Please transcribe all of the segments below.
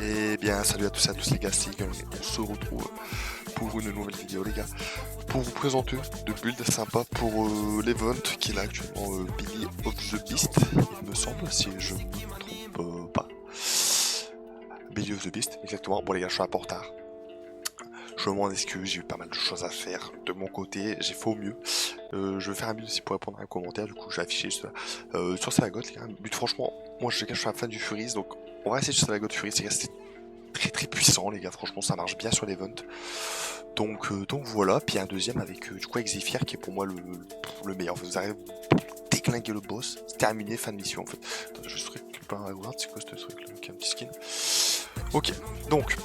Et bien salut à tous les gars, c'est Eagle, on se retrouve pour une nouvelle vidéo les gars, pour vous présenter de builds sympas pour l'event qui est là actuellement, Billy of the Beast, il me semble, si je ne me trompe pas. Billy of the Beast, exactement. Bon les gars, je suis un peu en retard. Je m'en excuse, j'ai eu pas mal de choses à faire de mon côté, j'ai fait au mieux. Je vais faire un build aussi pour répondre à un commentaire, du coup je vais afficher cela. Sur Savagoth les gars, but franchement, moi je suis un fan du Furies, donc on va essayer sur Savagoth Furies les gars, c'est très puissant les gars, franchement ça marche bien sur l'event. Donc voilà, puis un deuxième avec du coup avec Zephyr qui est pour moi le meilleur. Vous arrivez à déclinguer le boss, c'est terminé, fin de mission en fait. Attends, je vais récupérer un reward, c'est quoi ce truc là, qui a un petit skin. Ok, donc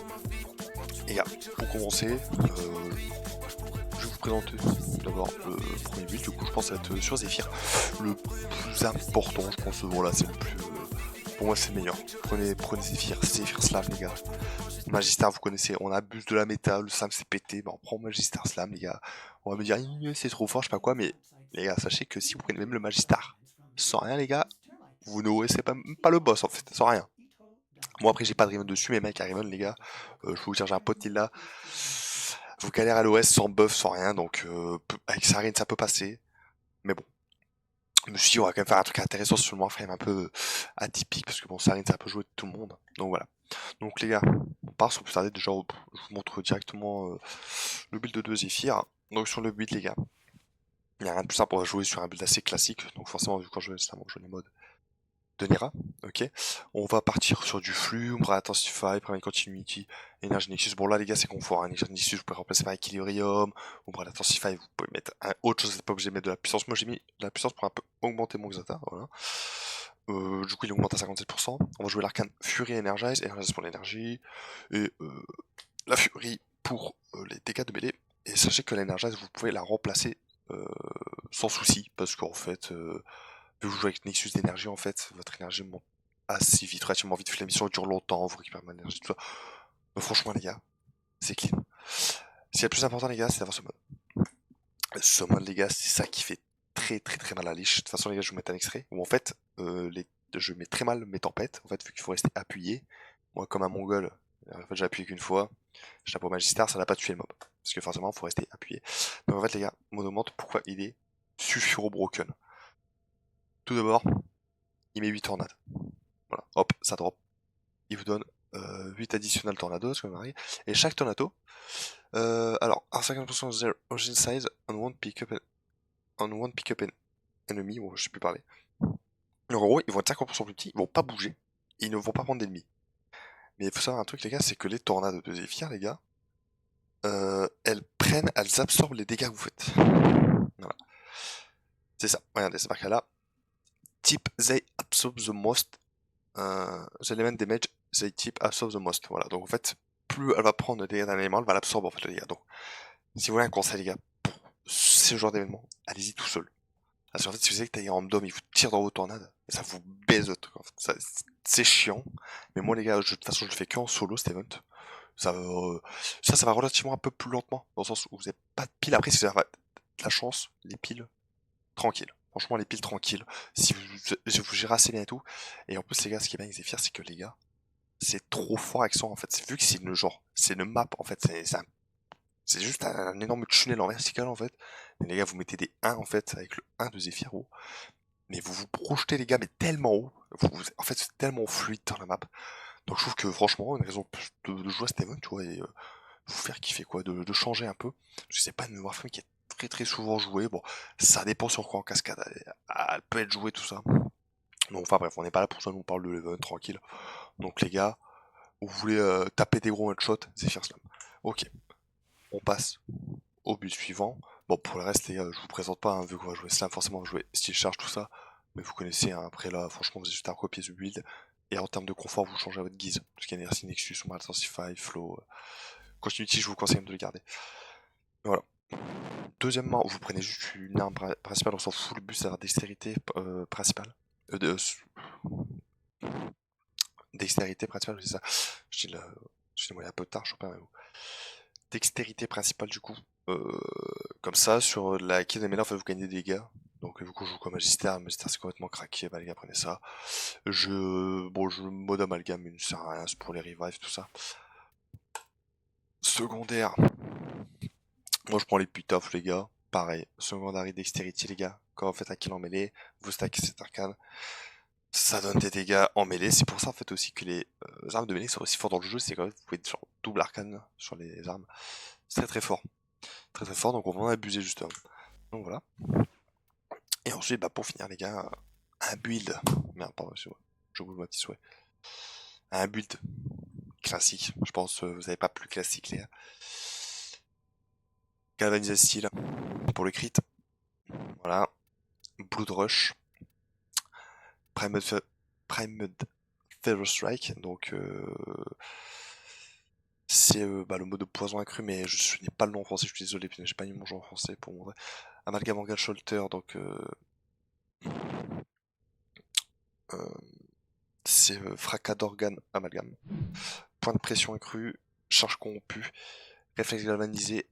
les gars, pour commencer, je vais vous présenter d'abord le premier build, du coup je pense être sur Zephyr. Le plus important, je pense, voilà, c'est le plus... pour moi c'est le meilleur. Prenez Zephyr, Zephyr Slam les gars. Magistar, vous connaissez, on abuse de la méta, le Slam c'est pété, on prend Magistar Slam les gars. On va me dire c'est trop fort, je sais pas quoi, mais les gars, sachez que si vous prenez même le Magistar sans rien les gars, vous n'aurez pas le boss en fait, sans rien. Moi après j'ai pas de Riven dessus, mais mec à Riven les gars, je peux vous dire j'ai un pote qui est là. Vous galérez à l'OS sans buff, sans rien, donc avec Sarine ça peut passer. Mais bon, je me suis dit on va quand même faire un truc intéressant sur le Warframe un peu atypique, parce que bon Sarine ça peut jouer de tout le monde. Donc voilà. Donc les gars, on part sans plus tarder, déjà je vous montre directement le build de 2 Zephyr. Donc sur le build les gars, il n'y a rien de plus simple, on va jouer sur un build assez classique, donc forcément vu quand je vais slam, je joue les modes de Nira, ok. On va partir sur du flux, on va Intensify, Primary Continuity, Energy Nexus. Bon là les gars c'est confort, hein. Energy Nexus vous pouvez remplacer par Equilibrium, on va Intensify, vous pouvez mettre autre chose, c'est pas obligé de mettre de la puissance. Moi j'ai mis de la puissance pour un peu augmenter mon Xata, voilà. Du coup il augmente à 57%. On va jouer l'arcane Fury Energize pour l'énergie, et la Fury pour les dégâts de mêlée. Et sachez que l'Energize vous pouvez la remplacer sans souci, parce qu'en fait... vu que vous jouez avec Nexus d'énergie, en fait, votre énergie monte assez vite, relativement vite, la mission dure longtemps, vous récupérez de l'énergie, tout ça. Mais franchement, les gars, c'est clean. Ce qui est le plus important, les gars, c'est d'avoir ce mode. Ce mode, les gars, c'est ça qui fait très mal à la liche. De toute façon, les gars, je vais vous mettre un extrait où, en fait, je mets très mal mes tempêtes, en fait, vu qu'il faut rester appuyé. Moi, comme un mongol, en fait, j'ai appuyé qu'une fois. Je tape au Magistar, ça n'a pas tué le mob. Parce que forcément, il faut rester appuyé. Donc, en fait, les gars, Monomante, pourquoi il est sulfuro broken? Tout d'abord, il met 8 tornades. Voilà, hop, ça drop. Il vous donne 8 additionnels tornados, comme Marie. Et chaque tornado, alors, 50% of their origin size on one pick-up enemy, bon, je sais plus parler. Donc, en gros, ils vont être 50% plus petits, ils vont pas bouger, et ils ne vont pas prendre d'ennemis. Mais il faut savoir un truc, les gars, c'est que les tornades de Zephyr, les gars, elles absorbent les dégâts que vous faites. Voilà. C'est ça, regardez, c'est marqué là. Type, they absorb the most the element damage, they type absorb the most. Voilà, donc en fait, plus elle va prendre le dégâts d'un élément, elle va l'absorber en fait le dégât. Donc, si vous voulez un conseil, les gars, pour ce genre d'événement, allez-y tout seul. Parce qu'en fait, si vous savez que t'as un random, il vous tire dans vos tornades, ça vous baise le truc. En fait. C'est chiant, mais moi, les gars, de toute façon, je le fais que en solo cet event. Ça, ça va relativement un peu plus lentement, dans le sens où vous n'avez pas de piles. Après, si vous avez de la chance, les piles, tranquille. Franchement, les piles tranquilles. Si vous gérez assez bien et tout. Et en plus, les gars, ce qui est bien avec Zephyr, c'est que les gars, c'est trop fort avec ça en fait. Vu que c'est une genre, c'est une map en fait, c'est juste un énorme tunnel en vertical en fait. Mais les gars, vous mettez des 1 en fait avec le 1 de Zephyr haut. Mais vous vous projetez les gars, mais tellement haut. En fait, c'est tellement fluide dans la map. Donc je trouve que franchement, une raison de jouer à cet event, tu vois, et vous faire kiffer quoi, de changer un peu. Parce que c'est pas une Warframe qui est très souvent jouée. Bon, ça dépend sur quoi en cascade. Elle peut être jouée tout ça. Donc enfin bref, on n'est pas là pour ça, on parle de l'event tranquille. Donc les gars, vous voulez taper des gros one-shot, Zephyr Slam. Ok, on passe au but suivant. Bon, pour le reste, les gars, je vous présente pas, hein, vu qu'on va jouer Slam, forcément, on va jouer style charge, tout ça. Mais vous connaissez, hein, après là, franchement, vous avez juste à recopier ce build. Et en termes de confort, vous changez à votre guise. Parce qu'il y a Energy Nexus, on va Intensify, Flow. Continuity, je vous conseille de le garder. Voilà. Deuxièmement, vous prenez juste une arme principale, on s'en fout, le but c'est d'avoir dextérité principale. Dextérité principale, c'est ça. Je dis moi il y a un peu tard, je sais pas mais bon. Dextérité principale du coup. Comme ça, sur la quai de mêlée, en fait, vous gagnez des dégâts. Donc du coup je joue comme Magister, Magister c'est complètement craqué, bah les gars prenez ça. Bon je mode amalgame, mais ne sert à rien, c'est pour les revives, tout ça. Secondaire, moi je prends les putaufs les gars, pareil. Secondary Dexterity les gars, quand vous faites un kill en mêlée, vous stackez cet arcane, ça donne des dégâts en mêlée, c'est pour ça en fait aussi que les armes de mêlée sont aussi fortes dans le jeu, c'est quand même, vous pouvez genre double arcane sur les armes, c'est très très fort. Très très fort, donc on va en abuser justement. Donc voilà. Et ensuite, bah, pour finir, les gars, un build. Merde, pardon, je vous ma petit souhait. Un build classique. Je pense que vous n'avez pas plus classique, les gars. Galvanize Steel pour le crit. Voilà. Blood Rush. Primed Feather Strike. Donc, c'est le mode de poison accru, mais je n'ai pas le nom en français, je suis désolé, j'ai pas mis mon jeu en français pour montrer. Amalgam Organ Shelter, donc c'est fracas d'organes amalgame. Point de pression accru, charge corrompue, réflexe galvanisé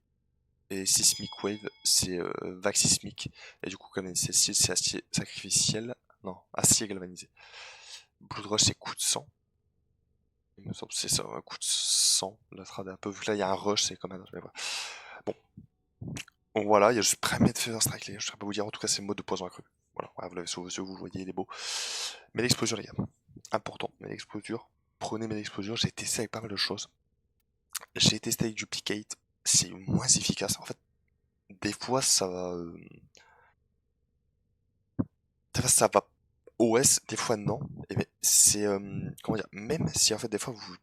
et Seismic Wave, c'est vague sismique. Et du coup, comme c'est acier sacrificiel, non, acier galvanisé. Blood Rush, c'est coup de sang. Il me semble que c'est ça, un coup de sang. La trad est un peu, vu que là il y a un rush, c'est comme un. Bon. Donc voilà, il y a juste Premier de Feather Strike, les gars. Je ne sais pas vous dire, en tout cas, c'est le mode de poison accru. Voilà, vous l'avez sous vos yeux, vous le voyez, il est beau. Mais l'explosion, les gars. Important, mais l'explosion. Prenez mes explosures, j'ai testé avec pas mal de choses. J'ai testé avec Duplicate, c'est moins efficace. En fait, des fois ça va. Des fois ça va OS, des fois non. Et mais c'est. Comment dire, même si en fait des fois vous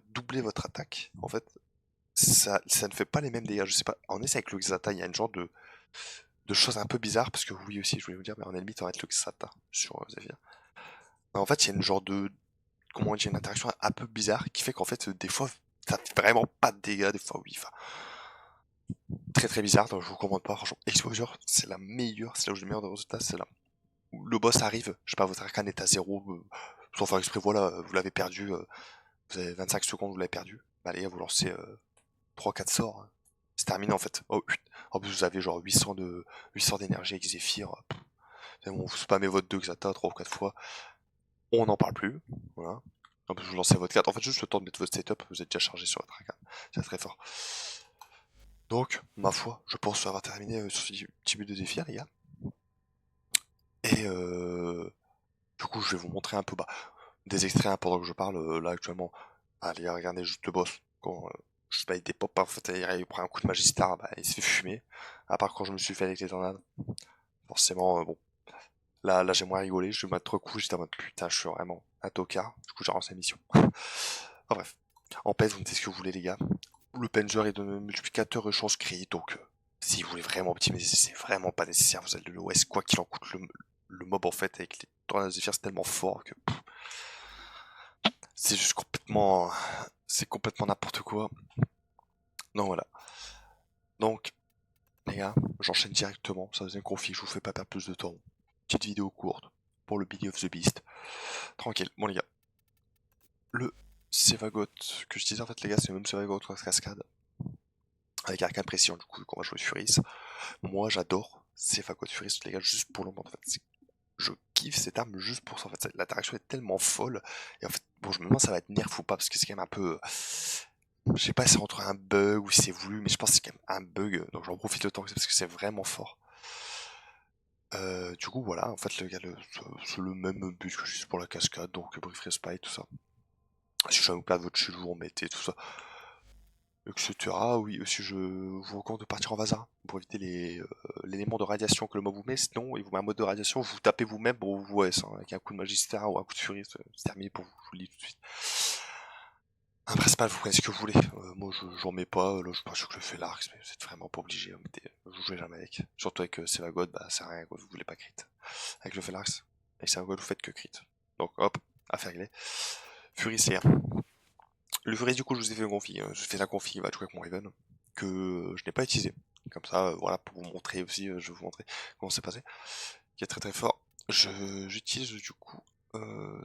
doublez votre attaque, en fait, ça ne fait pas les mêmes dégâts. Je sais pas. En essai avec le Xata, il y a une genre de choses un peu bizarres, parce que oui aussi, je voulais vous dire, mais en ennemi, ça va être le Xata sur Zephyr. En fait, il y a une genre de. Comment dire, une interaction un peu bizarre qui fait qu'en fait, des fois, ça fait vraiment pas de dégâts, des fois oui. Enfin, très très bizarre, donc je vous recommande pas, franchement. Exposure, c'est la meilleure, c'est là où j'ai le meilleur de résultats, c'est là. Où le boss arrive, je sais pas, votre arcane est à 0, sans faire exprès, voilà, vous l'avez perdu, vous avez 25 secondes, vous l'avez perdu. Bah les gars, vous lancez 3-4 sorts, c'est terminé en fait. Oh, en plus, vous avez genre 800 d'énergie avec Zephyr. C'est bon, vous spammez votre 2 Xata 3 ou 4 fois, on n'en parle plus, voilà. En plus, vous lancez votre 4, en fait, juste le temps de mettre votre setup, vous êtes déjà chargé sur votre arcane, c'est très fort. Donc, ma foi, je pense avoir terminé sur ce petit but de Zephyr, les gars. Et du coup, je vais vous montrer un peu des extraits pendant que je parle. Là, actuellement, allez, regardez juste le boss. Quand je sais pas, il dépop, en fait, il prend un coup de Magistar, bah, il se fait fumer. À part quand je me suis fait avec les tornades. Forcément, bon. Là j'ai moins rigolé. Je me mettre trop coup, j'étais en mode putain, je suis vraiment un tocard. Du coup, j'ai relancé la mission. Enfin, bref. En PES, vous me dites ce que vous voulez, les gars. Le Panzer est de multiplicateur et chance crit, donc si vous voulez vraiment optimiser, c'est vraiment pas nécessaire. Vous avez de l'OS, quoi qu'il en coûte. Le mob, en fait, avec les tornades de Zephyr, c'est tellement fort que c'est juste complètement. C'est complètement n'importe quoi. Donc voilà. Donc, les gars, j'enchaîne directement. Ça faisait un config, je vous fais pas perdre plus de temps. Petite vidéo courte pour le Billy of the Beast. Tranquille. Bon, les gars. Le Sevagot que je disais, en fait, les gars, c'est le même Sevagot cascade. Avec Arcane Pression, du coup, qu'on va jouer Furis. Moi, j'adore Sevagot Furis, les gars, juste pour le moment. En fait, je kiffe cette arme juste pour ça. En fait, l'interaction est tellement folle. Et en fait, bon, je me demande si ça va être nerf ou pas, parce que c'est quand même un peu. Je sais pas si c'est entre un bug ou si c'est voulu, mais je pense que c'est quand même un bug. Donc j'en profite le temps que c'est parce que c'est vraiment fort. Du coup, voilà, en fait, le gars, c'est le même but que juste pour la cascade, donc Brief Respite, tout ça. Si jamais vous perdez votre shield, vous remettez tout ça, etc. Oui, aussi, je vous recommande de partir en Vasa pour éviter l'élément de radiation que le mob vous met. Sinon, il vous met un mode de radiation, vous tapez vous-même pour vous OS, hein, avec un coup de Magistère ou un coup de Furie, c'est terminé pour vous, je vous le dis tout de suite. Un principal, vous prenez ce que vous voulez. Moi, j'en mets pas. Là, je pense que je fais l'arc, mais vous êtes vraiment pas obligé. Vous jouez jamais avec. Surtout avec Sevagod, bah, c'est rien, quoi. Vous voulez pas crit. Avec le Felarx, avec Sevagod, vous faites que crit. Donc, hop, affaire réglée. Fury CR. Le Fury, du coup, je vous ai fait une config. Je fais la config, il va jouer avec mon Raven, que je n'ai pas utilisé. Comme ça, voilà, pour vous montrer aussi, je vais vous montrer comment c'est passé. Qui est très très fort. J'utilise, du coup,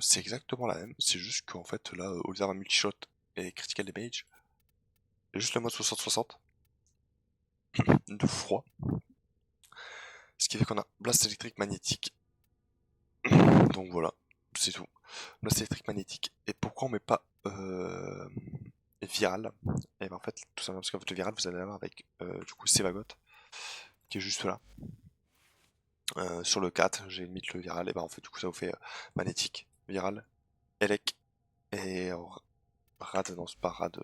c'est exactement la même. C'est juste qu'en fait, là, au lieu d'avoir multi-shot et critical damage, j'ai juste le mode 60-60 de froid. Ce qui fait qu'on a blast électrique magnétique. Donc voilà, c'est tout. Blast électrique magnétique. Et pourquoi on met pas viral? Et ben en fait, tout simplement parce qu'en fait le viral vous allez l'avoir avec du coup Sevagot, qui est juste là. Sur le 4, j'ai mis le viral, et ben en fait du coup ça vous fait magnétique, viral, elec et rad, non c'est pas rad,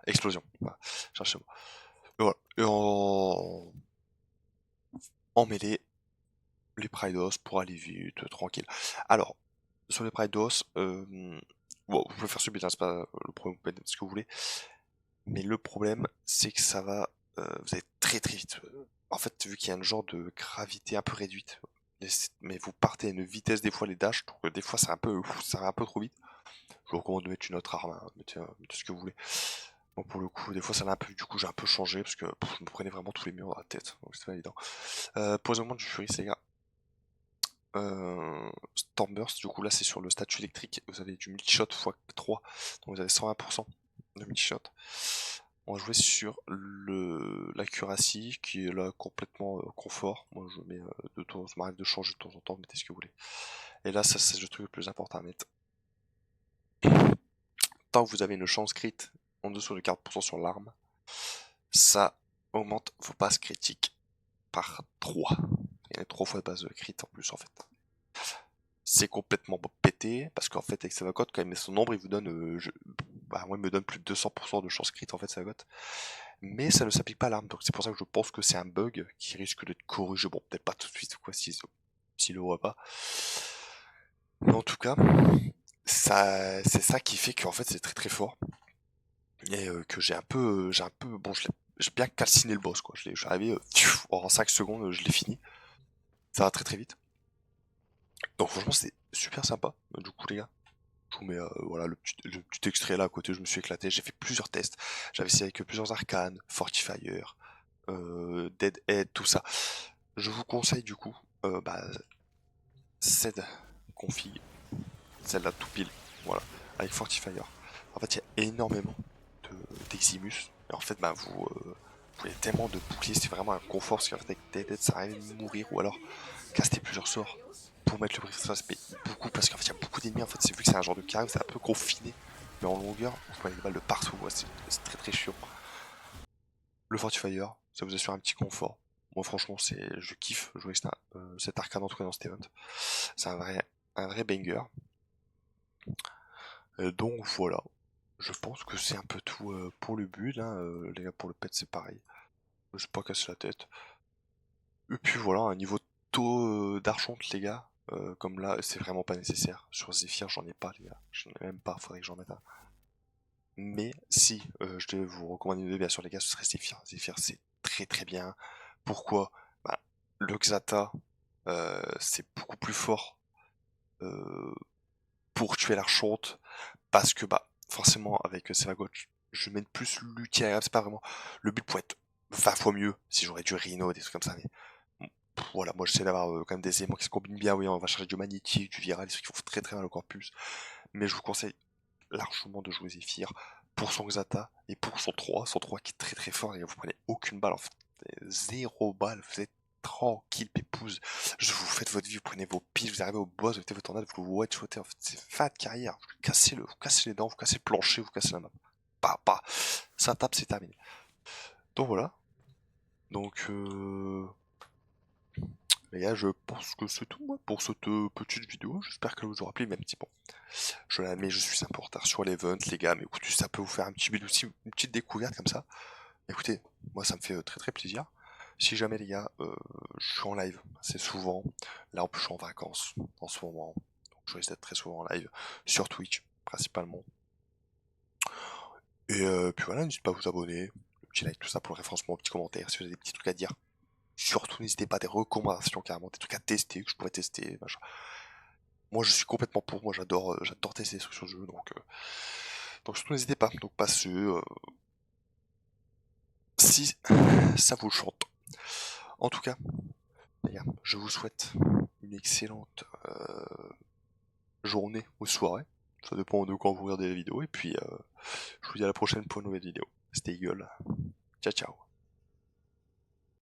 explosion. Voilà, cherchez-moi. Et voilà. Et en mêlée, les Pridos pour aller vite, tranquille. Alors, sur les Pridos, bon, vous pouvez faire subir, hein, c'est pas le problème, vous pouvez mettre ce que vous voulez. Mais le problème, c'est que ça va, vous allez très très vite. En fait, vu qu'il y a un genre de gravité un peu réduite, mais vous partez à une vitesse des fois les dash, donc des fois ça va un peu trop vite. Je vous recommande de mettre une autre arme, hein, mettez ce que vous voulez. Bon, pour le coup, des fois ça l'a un peu, du coup j'ai un peu changé parce que je me prenais vraiment tous les murs dans la tête, donc c'était pas évident. Pour les augments du Fury, les gars. Stormburst, du coup là c'est sur le statut électrique, vous avez du multi-shot x3, donc vous avez 120% de multi-shot. On va jouer sur l'accuracy qui est là complètement confort. Moi je mets ça m'arrive de changer de temps en temps, mettez ce que vous voulez. Et là ça c'est le truc le plus important à mettre. Tant que vous avez une chance crit en dessous de 40% sur l'arme, ça augmente vos passes critiques par 3. Il y a 3 fois de base de crit en plus en fait. C'est complètement pété, parce qu'en fait avec Savagot, quand il met son nombre, il vous donne, moi il me donne plus de 200% de chance crit en fait Savagot. Mais ça ne s'applique pas à l'arme, donc c'est pour ça que je pense que c'est un bug qui risque d'être corrigé, bon peut-être pas tout de suite quoi, s'il le voit pas. Mais en tout cas, c'est ça qui fait qu'en fait c'est très très fort. Et que bon j'ai bien calciné le boss quoi, je suis arrivé, en 5 secondes je l'ai fini. Ça va très très vite. Donc franchement c'est super sympa, du coup les gars. Je vous mets voilà le petit extrait là à côté, je me suis éclaté, j'ai fait plusieurs tests. J'avais essayé avec plusieurs arcanes, Fortifier, Deadhead, tout ça. Je vous conseille du coup cette config, celle-là tout pile, voilà, avec Fortifier. En fait il y a énormément d'Eximus, et en fait vous avez tellement de boucliers, c'est vraiment un confort, parce qu'en fait avec Deadhead ça arrive de mourir, ou alors caster plusieurs sorts pour mettre le brief ça se paye beaucoup, parce qu'en fait il y a beaucoup d'ennemis, en fait c'est vu que c'est un genre de carré, c'est un peu confiné, mais en longueur vous prenez des balles de partout, ouais, c'est très très chiant. Le Fortifier, ça vous assure un petit confort. Moi franchement je kiffe jouer avec cet arcane en tout cas dans cet event. C'est un vrai banger. Donc voilà, je pense que c'est un peu tout pour le build, hein. Les gars, pour le pet c'est pareil, je vais pas casser la tête. Et puis voilà, un niveau taux d'archonte les gars, comme là c'est vraiment pas nécessaire. Sur Zephyr j'en ai pas les gars, j'en ai même pas, faudrait que j'en mette un. Mais si je devais vous recommander une bien sûr les gars, ce serait Zephyr. Zephyr c'est très très bien. Pourquoi? Bah, le Xata c'est beaucoup plus fort pour tuer l'archonte, parce que forcément avec Sevagot je mets plus l'ulti, c'est pas vraiment le but pour être 20 fois mieux si j'aurais du Rhino, des trucs comme ça, mais voilà, moi j'essaie d'avoir quand même des éléments qui se combinent bien. Oui, on va charger du magnétique, du viral, des trucs qui font très très mal au corpus, mais je vous conseille largement de jouer Zephyr pour son Xata et pour son 3 qui est très très fort, et vous prenez aucune balle en fait, 0 balle, vous êtes tranquille pépouze, vous faites votre vie, vous prenez vos piles, vous arrivez au boss, vous mettez votre tornade, vous le one-shotez, en fait c'est fin de carrière, vous cassez les dents, vous cassez le plancher, vous cassez la map, ça tape, c'est terminé. Donc voilà, donc les gars, je pense que c'est tout moi, pour cette petite vidéo. J'espère qu'elle vous aura plu, même si bon, je l'admets, je suis un peu en retard sur l'event, les gars, mais écoutez, ça peut vous faire un petit build aussi, une petite découverte comme ça. Écoutez, moi ça me fait très très plaisir. Si jamais les gars, je suis en live assez souvent. Là en plus je suis en vacances en ce moment, donc je risque d'être très souvent en live sur Twitch principalement. Et puis voilà, n'hésitez pas à vous abonner, le petit like, tout ça pour le référencement, petit commentaire si vous avez des petits trucs à dire. Surtout n'hésitez pas à des recommandations carrément, des trucs à tester que je pourrais tester, machin. Moi je suis complètement pour, moi j'adore tester des trucs sur le jeu, donc surtout n'hésitez pas. Donc passez si ça vous chante. En tout cas, les gars, je vous souhaite une excellente journée ou soirée. Ça dépend de quand vous regardez la vidéo. Et puis, je vous dis à la prochaine pour une nouvelle vidéo. C'était Eagle. Ciao, ciao.